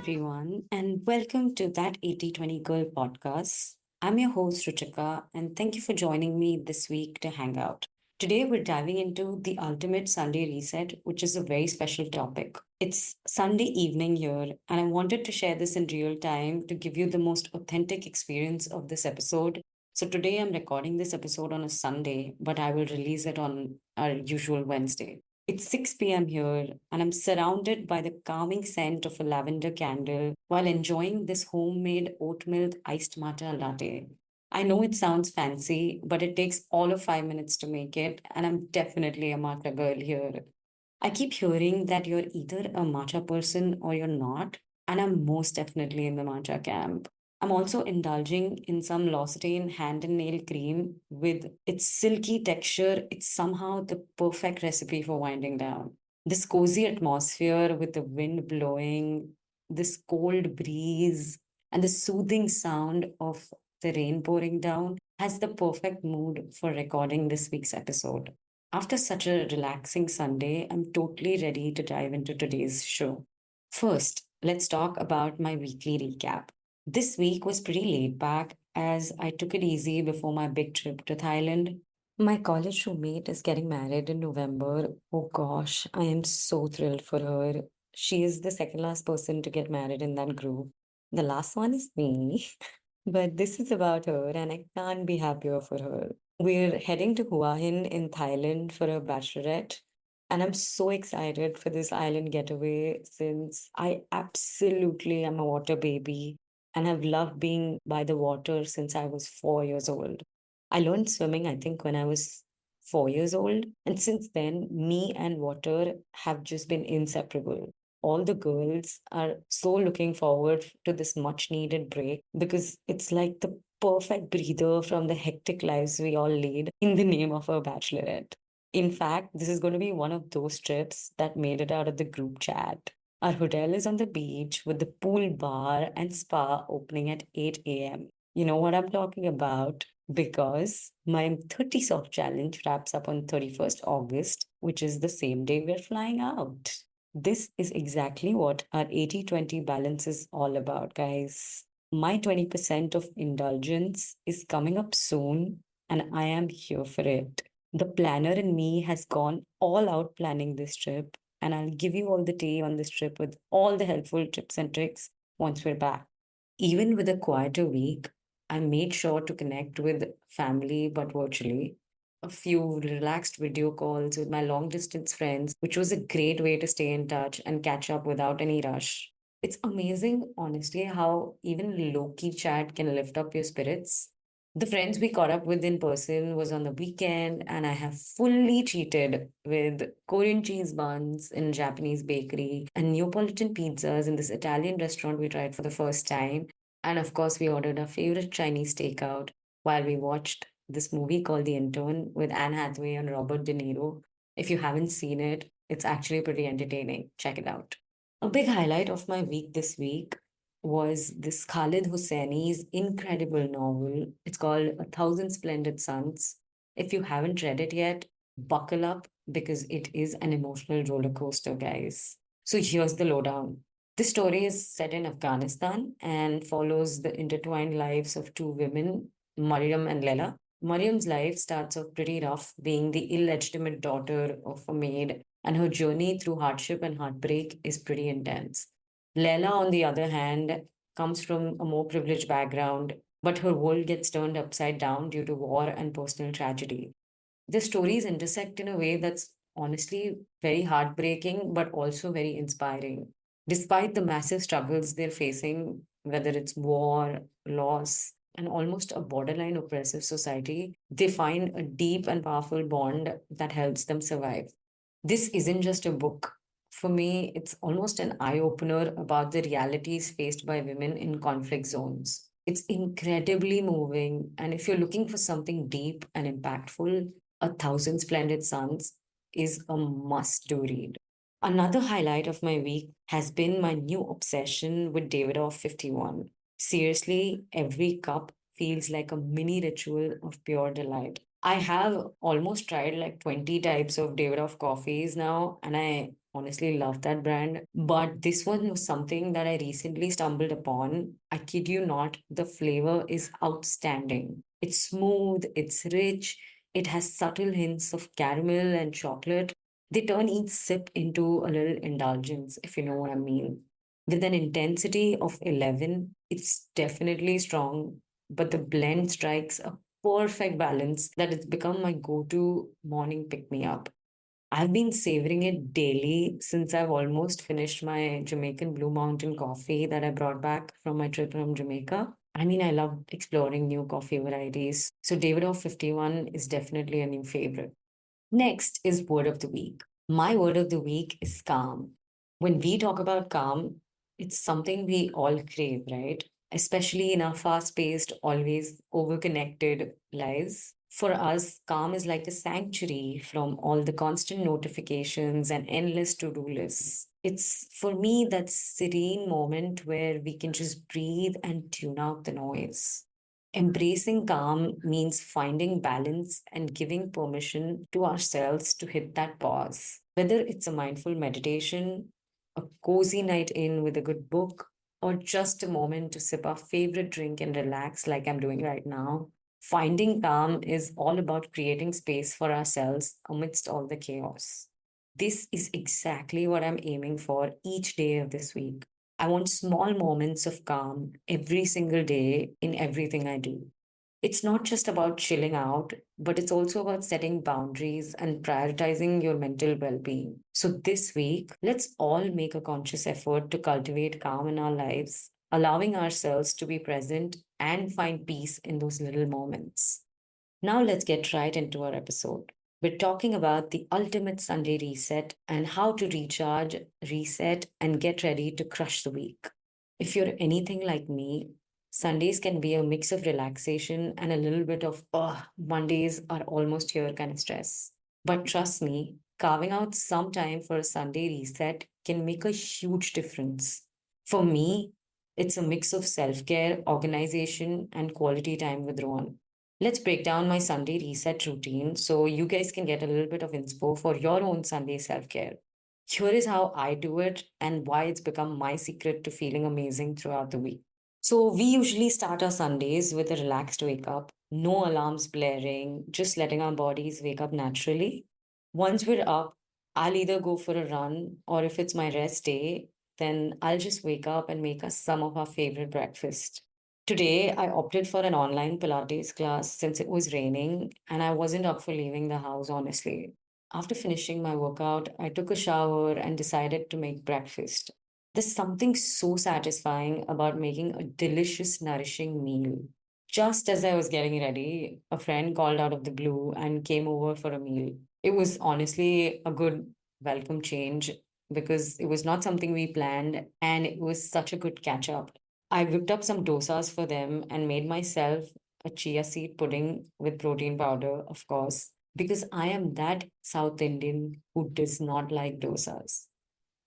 everyone, and welcome to That 8020 Girl podcast. I'm your host, Ruchika, and thank you for joining me this week to hang out. Today, we're diving into the ultimate Sunday reset, which is a very special topic. It's Sunday evening here, and I wanted to share this in real time to give you the most authentic experience of this episode. So, today I'm recording this episode on a Sunday, but I will release it on our usual Wednesday. It's 6 p.m. here, and I'm surrounded by the calming scent of a lavender candle while enjoying this homemade oat milk iced matcha latte. I know it sounds fancy, but it takes all of 5 minutes to make it, and I'm definitely a matcha girl here. I keep hearing that you're either a matcha person or you're not, and I'm most definitely in the matcha camp. I'm also indulging in some L'Occitane hand and nail cream with its silky texture. It's somehow the perfect recipe for winding down. This cozy atmosphere with the wind blowing, this cold breeze, and the soothing sound of the rain pouring down has the perfect mood for recording this week's episode. After such a relaxing Sunday, I'm totally ready to dive into today's show. First, let's talk about my weekly recap. This week was pretty laid back as I took it easy before my big trip to Thailand. My college roommate is getting married in November. Oh gosh, I am so thrilled for her. She is the second last person to get married in that group. The last one is me, but this is about her, and I can't be happier for her. We're heading to Hua Hin in Thailand for a bachelorette. And I'm so excited for this island getaway since I absolutely am a water baby and have loved being by the water since I was 4 years old. I learned swimming, I think, when I was 4 years old. And since then, me and water have just been inseparable. All the girls are so looking forward to this much needed break because it's like the perfect breather from the hectic lives we all lead in the name of a bachelorette. In fact, this is going to be one of those trips that made it out of the group chat. Our hotel is on the beach with the pool bar and spa opening at 8 a.m. You know what I'm talking about? Because my 30 soft challenge wraps up on 31st August, which is the same day we're flying out. This is exactly what our 80-20 balance is all about, guys. My 20% of indulgence is coming up soon, and I am here for it. The planner in me has gone all out planning this trip, and I'll give you all the tea on this trip with all the helpful tips and tricks once we're back. Even with a quieter week, I made sure to connect with family but virtually. A few relaxed video calls with my long distance friends, which was a great way to stay in touch and catch up without any rush. It's amazing, honestly, how even low key chat can lift up your spirits. The friends we caught up with in person was on the weekend, and I have fully cheated with Korean cheese buns in Japanese bakery and Neapolitan pizzas in this Italian restaurant we tried for the first time. And of course, we ordered our favorite Chinese takeout while we watched this movie called The Intern with Anne Hathaway and Robert De Niro. If you haven't seen it, it's actually pretty entertaining. Check it out. A big highlight of my week this week was this Khalid Hosseini's incredible novel. It's called A Thousand Splendid Suns. If you haven't read it yet, buckle up because it is an emotional roller coaster, guys. So here's the lowdown. This story is set in Afghanistan and follows the intertwined lives of two women, Mariam and Lela. Mariam's life starts off pretty rough, being the illegitimate daughter of a maid, and her journey through hardship and heartbreak is pretty intense. Leila, on the other hand, comes from a more privileged background, but her world gets turned upside down due to war and personal tragedy. The stories intersect in a way that's honestly very heartbreaking, but also very inspiring. Despite the massive struggles they're facing, whether it's war, loss, and almost a borderline oppressive society, they find a deep and powerful bond that helps them survive. This isn't just a book. For me, it's almost an eye opener about the realities faced by women in conflict zones. It's incredibly moving, and if you're looking for something deep and impactful, A Thousand Splendid Suns is a must do read. Another highlight of my week has been my new obsession with Davidoff 51. Seriously, every cup feels like a mini ritual of pure delight. I have almost tried like 20 types of Davidoff coffees now, and I honestly love that brand. But this one was something that I recently stumbled upon. I kid you not, the flavor is outstanding. It's smooth, it's rich, it has subtle hints of caramel and chocolate. They turn each sip into a little indulgence, if you know what I mean. With an intensity of 11, it's definitely strong, but the blend strikes a perfect balance that it's become my go to morning pick me up. I've been savoring it daily since I've almost finished my Jamaican Blue Mountain coffee that I brought back from my trip from Jamaica. I mean, I love exploring new coffee varieties. So, David of 51 is definitely a new favorite. Next is word of the week. My word of the week is calm. When we talk about calm, it's something we all crave, right? Especially in our fast paced, always overconnected lives. For us, calm is like a sanctuary from all the constant notifications and endless to do lists. It's for me that serene moment where we can just breathe and tune out the noise. Embracing calm means finding balance and giving permission to ourselves to hit that pause. Whether it's a mindful meditation, a cozy night in with a good book, or just a moment to sip our favorite drink and relax, like I'm doing right now, finding calm is all about creating space for ourselves amidst all the chaos. This is exactly what I'm aiming for each day of this week. I want small moments of calm every single day in everything I do. It's not just about chilling out, but it's also about setting boundaries and prioritizing your mental well being. So, this week, let's all make a conscious effort to cultivate calm in our lives, allowing ourselves to be present and find peace in those little moments. Now, let's get right into our episode. We're talking about the ultimate Sunday reset and how to recharge, reset, and get ready to crush the week. If you're anything like me, Sundays can be a mix of relaxation and a little bit of, oh, Mondays are almost here kind of stress. But trust me, carving out some time for a Sunday reset can make a huge difference. For me, it's a mix of self care, organization, and quality time with Rowan. Let's break down my Sunday reset routine so you guys can get a little bit of inspo for your own Sunday self care. Here is how I do it and why it's become my secret to feeling amazing throughout the week. So, we usually start our Sundays with a relaxed wake up, no alarms blaring, just letting our bodies wake up naturally. Once we're up, I'll either go for a run or if it's my rest day, then I'll just wake up and make us some of our favorite breakfast. Today, I opted for an online Pilates class since it was raining and I wasn't up for leaving the house, honestly. After finishing my workout, I took a shower and decided to make breakfast. There's something so satisfying about making a delicious, nourishing meal. Just as I was getting ready, a friend called out of the blue and came over for a meal. It was honestly a good welcome change because it was not something we planned and it was such a good catch up. I whipped up some dosas for them and made myself a chia seed pudding with protein powder, of course, because I am that South Indian who does not like dosas.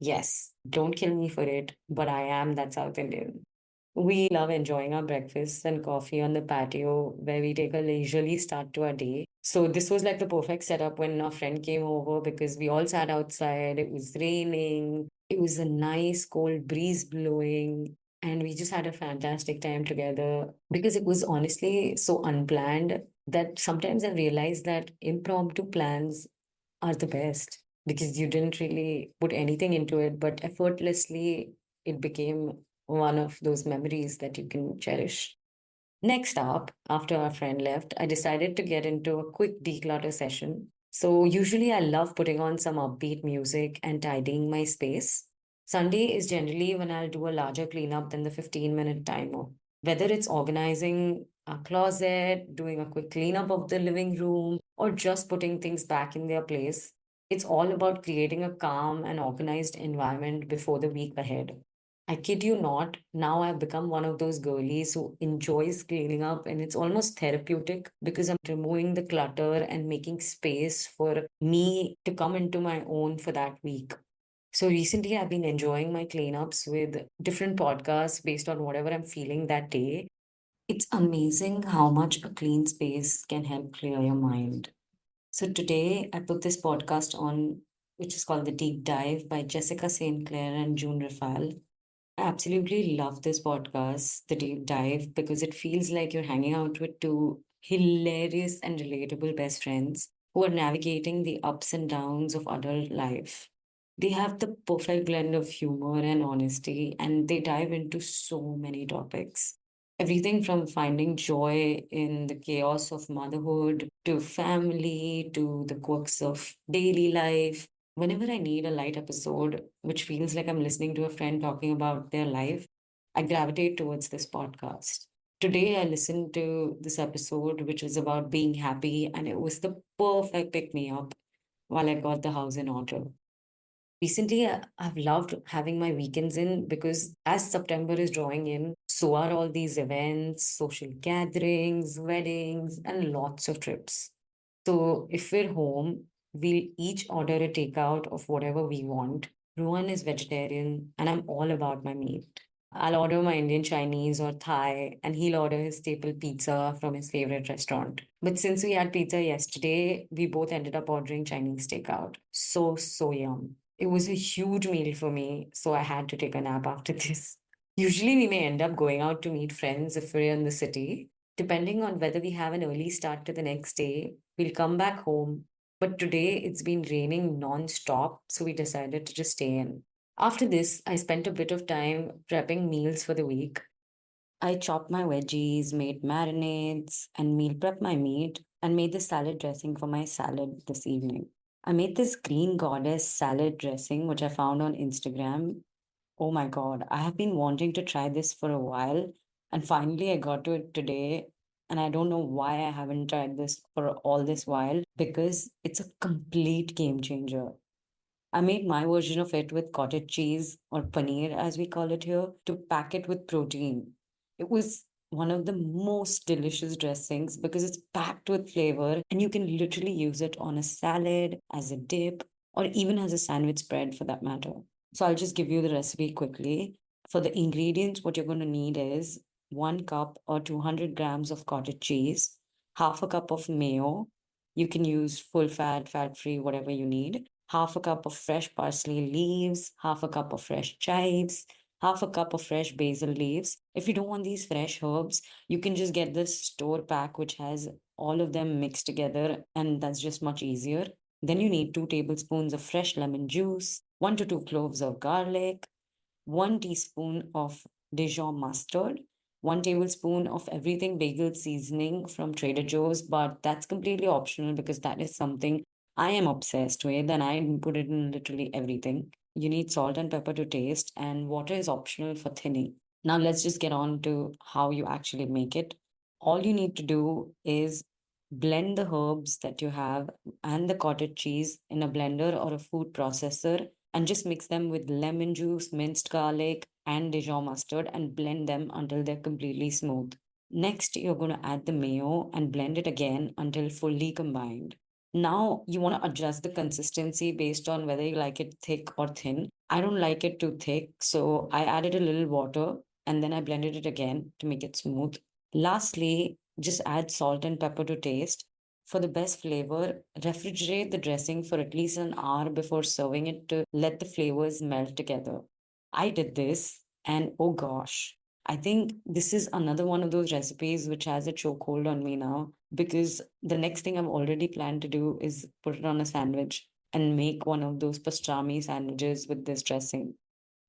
Yes, don't kill me for it, but I am that South Indian. We love enjoying our breakfasts and coffee on the patio where we take a leisurely start to our day. So, this was like the perfect setup when our friend came over because we all sat outside. It was raining, it was a nice cold breeze blowing, and we just had a fantastic time together because it was honestly so unplanned that sometimes I realized that impromptu plans are the best because you didn't really put anything into it, but effortlessly it became one of those memories that you can cherish. Next up, after our friend left, I decided to get into a quick declutter session. So, usually I love putting on some upbeat music and tidying my space. Sunday is generally when I'll do a larger cleanup than the 15-minute timer. Whether it's organizing a closet, doing a quick cleanup of the living room, or just putting things back in their place, it's all about creating a calm and organized environment before the week ahead. I kid you not, now I've become one of those girlies who enjoys cleaning up, and it's almost therapeutic because I'm removing the clutter and making space for me to come into my own for that week. So recently, I've been enjoying my cleanups with different podcasts based on whatever I'm feeling that day. It's amazing how much a clean space can help clear your mind. So today, I put this podcast on which is called The Deep Dive by Jessica St. Clair and June Rafal. I absolutely love this podcast, The Deep Dive, because it feels like you're hanging out with two hilarious and relatable best friends who are navigating the ups and downs of adult life. They have the perfect blend of humor and honesty, and they dive into so many topics. Everything from finding joy in the chaos of motherhood to family to the quirks of daily life. Whenever I need a light episode, which feels like I'm listening to a friend talking about their life, I gravitate towards this podcast. Today, I listened to this episode, which was about being happy, and it was the perfect pick me up while I got the house in order. Recently, I've loved having my weekends in because as September is drawing in, so are all these events, social gatherings, weddings, and lots of trips. So if we're home, we'll each order a takeout of whatever we want. Rohan is vegetarian, and I'm all about my meat. I'll order my Indian Chinese or Thai, and he'll order his staple pizza from his favorite restaurant. But since we had pizza yesterday, we both ended up ordering Chinese takeout. So yum. It was a huge meal for me, so I had to take a nap after this. Usually, we may end up going out to meet friends if we're in the city. Depending on whether we have an early start to the next day, we'll come back home. But today it's been raining non-stop, so we decided to just stay in. After this, I spent a bit of time prepping meals for the week. I chopped my veggies, made marinades, and meal prepped my meat, and made the salad dressing for my salad this evening. I made this green goddess salad dressing, which I found on Instagram. Oh my God, I have been wanting to try this for a while, and finally I got to it today. And I don't know why I haven't tried this for all this while because it's a complete game changer. I made my version of it with cottage cheese or paneer, as we call it here, to pack it with protein. It was one of the most delicious dressings because it's packed with flavor and you can literally use it on a salad, as a dip, or even as a sandwich spread for that matter. So I'll just give you the recipe quickly. For the ingredients, what you're going to need is 1 cup or 200 grams of cottage cheese, half a cup of mayo. You can use full fat, fat free, whatever you need. Half a cup of fresh parsley leaves, half a cup of fresh chives, half a cup of fresh basil leaves. If you don't want these fresh herbs, you can just get this store pack, which has all of them mixed together, and that's just much easier. Then you need 2 tablespoons of fresh lemon juice, 1 to 2 cloves of garlic, 1 teaspoon of Dijon mustard, 1 tablespoon of everything bagel seasoning from Trader Joe's, but that's completely optional because that is something I am obsessed with and I put it in literally everything. You need salt and pepper to taste, and water is optional for thinning. Now, let's just get on to how you actually make it. All you need to do is blend the herbs that you have and the cottage cheese in a blender or a food processor and just mix them with lemon juice, minced garlic, and Dijon mustard and blend them until they're completely smooth. Next, you're going to add the mayo and blend it again until fully combined. Now, you want to adjust the consistency based on whether you like it thick or thin. I don't like it too thick, so I added a little water and then I blended it again to make it smooth. Lastly, just add salt and pepper to taste. For the best flavor, refrigerate the dressing for at least an hour before serving it to let the flavors melt together. I did this, and oh gosh, I think this is another one of those recipes which has a chokehold on me now because the next thing I've already planned to do is put it on a sandwich and make one of those pastrami sandwiches with this dressing.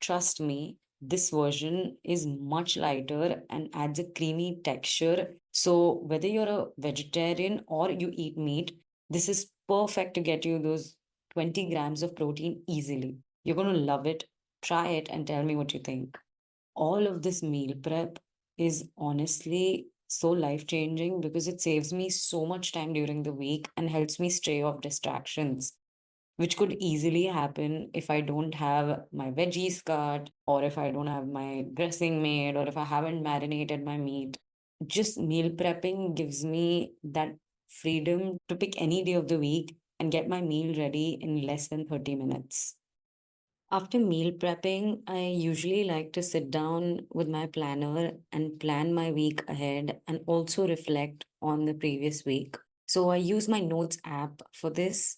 Trust me, this version is much lighter and adds a creamy texture. So, whether you're a vegetarian or you eat meat, this is perfect to get you those 20 grams of protein easily. You're going to love it. Try it and tell me what you think. All of this meal prep is honestly so life changing because it saves me so much time during the week and helps me stay off distractions, which could easily happen if I don't have my veggies cut, or if I don't have my dressing made, or if I haven't marinated my meat. Just meal prepping gives me that freedom to pick any day of the week and get my meal ready in less than 30 minutes. After meal prepping, I usually like to sit down with my planner and plan my week ahead and also reflect on the previous week. So I use my notes app for this.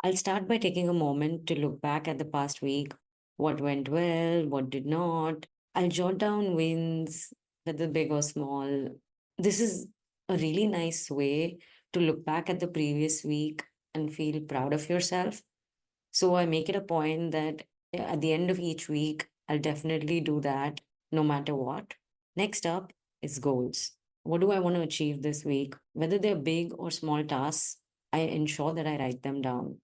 I'll start by taking a moment to look back at the past week, what went well, what did not. I'll jot down wins, whether big or small. This is a really nice way to look back at the previous week and feel proud of yourself. So I make it a point that at the end of each week, I'll definitely do that no matter what. Next up is goals. What do I want to achieve this week? Whether they're big or small tasks, I ensure that I write them down.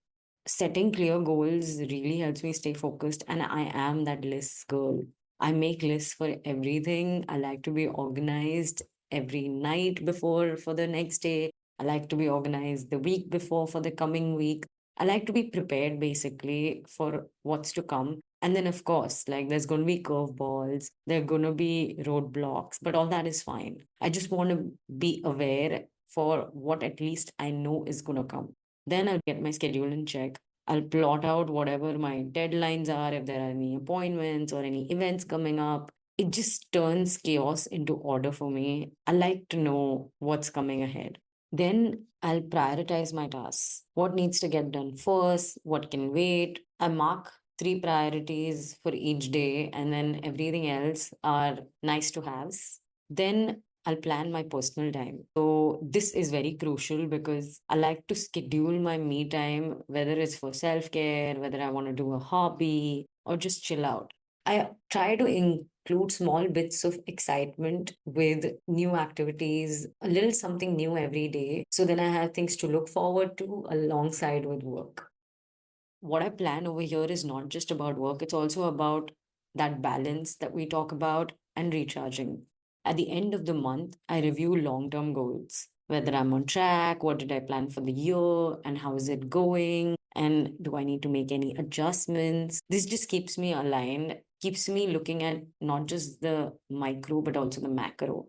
Setting clear goals really helps me stay focused, and I am that lists girl. I make lists for everything. I like to be organized every night before for the next day. I like to be organized the week before for the coming week. I like to be prepared basically for what's to come. And then, of course, like there's going to be curveballs, there are going to be roadblocks, but all that is fine. I just want to be aware for what at least I know is going to come. Then I'll get my schedule in check. I'll plot out whatever my deadlines are, if there are any appointments or any events coming up. It just turns chaos into order for me. I like to know what's coming ahead. Then I'll prioritize my tasks. What needs to get done first? What can wait? I mark three priorities for each day, and then everything else are nice to haves. Then I'll plan my personal time. So, this is very crucial because I like to schedule my me time, whether it's for self care, whether I want to do a hobby, or just chill out. I try to include small bits of excitement with new activities, a little something new every day. So then I have things to look forward to alongside with work. What I plan over here is not just about work, it's also about that balance that we talk about and recharging. At the end of the month, I review long term goals, whether I'm on track, what did I plan for the year, and how is it going, and do I need to make any adjustments. This just keeps me aligned, keeps me looking at not just the micro, but also the macro.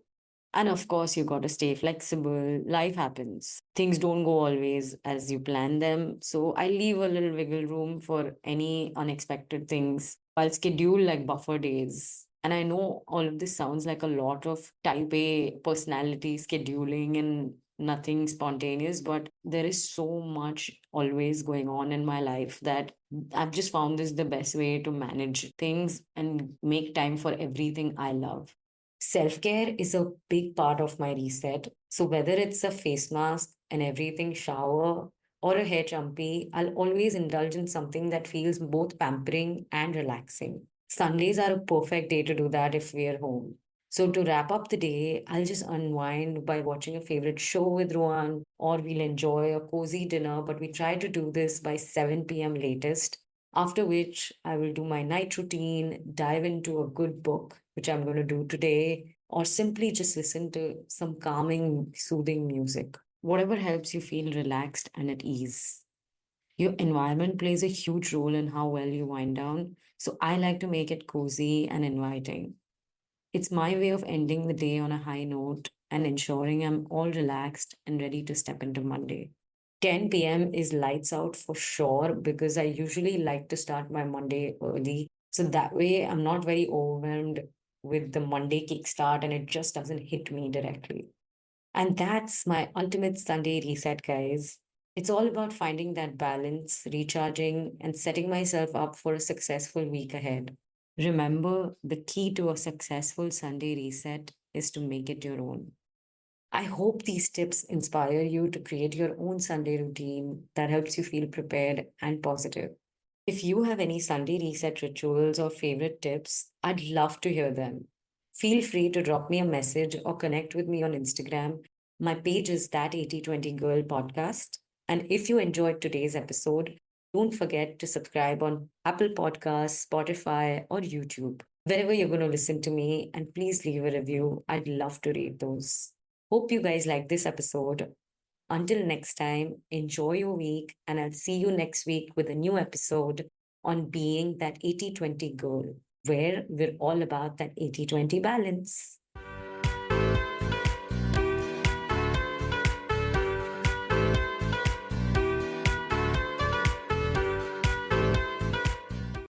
And of course, you got to stay flexible. Life happens. Things don't go always as you plan them. So I leave a little wiggle room for any unexpected things. I'll schedule like buffer days. And I know all of this sounds like a lot of type A personality scheduling and nothing spontaneous, but there is so much always going on in my life that I've just found this the best way to manage things and make time for everything I love. Self care is a big part of my reset. So, whether it's a face mask, an everything shower, or a hair champy, I'll always indulge in something that feels both pampering and relaxing. Sundays are a perfect day to do that if we're home. So, to wrap up the day, I'll just unwind by watching a favorite show with Ruan, or we'll enjoy a cozy dinner, but we try to do this by 7 p.m. latest. After which, I will do my night routine, dive into a good book, which I'm going to do today, or simply just listen to some calming, soothing music. Whatever helps you feel relaxed and at ease. Your environment plays a huge role in how well you wind down. So I like to make it cozy and inviting. It's my way of ending the day on a high note and ensuring I'm all relaxed and ready to step into Monday. 10 p.m. is lights out for sure because I usually like to start my Monday early. So that way I'm not very overwhelmed with the Monday kickstart and it just doesn't hit me directly. And that's my ultimate Sunday reset, guys. It's all about finding that balance, recharging, and setting myself up for a successful week ahead. Remember, the key to a successful Sunday reset is to make it your own. I hope these tips inspire you to create your own Sunday routine that helps you feel prepared and positive. If you have any Sunday reset rituals or favorite tips, I'd love to hear them. Feel free to drop me a message or connect with me on Instagram. My page is That 8020 Girl Podcast. And if you enjoyed today's episode, don't forget to subscribe on Apple Podcasts, Spotify, or YouTube, wherever you're going to listen to me. And please leave a review. I'd love to read those. Hope you guys like this episode. Until next time, enjoy your week, and I'll see you next week with a new episode on being that 80/20 girl, where we're all about that 80/20 balance.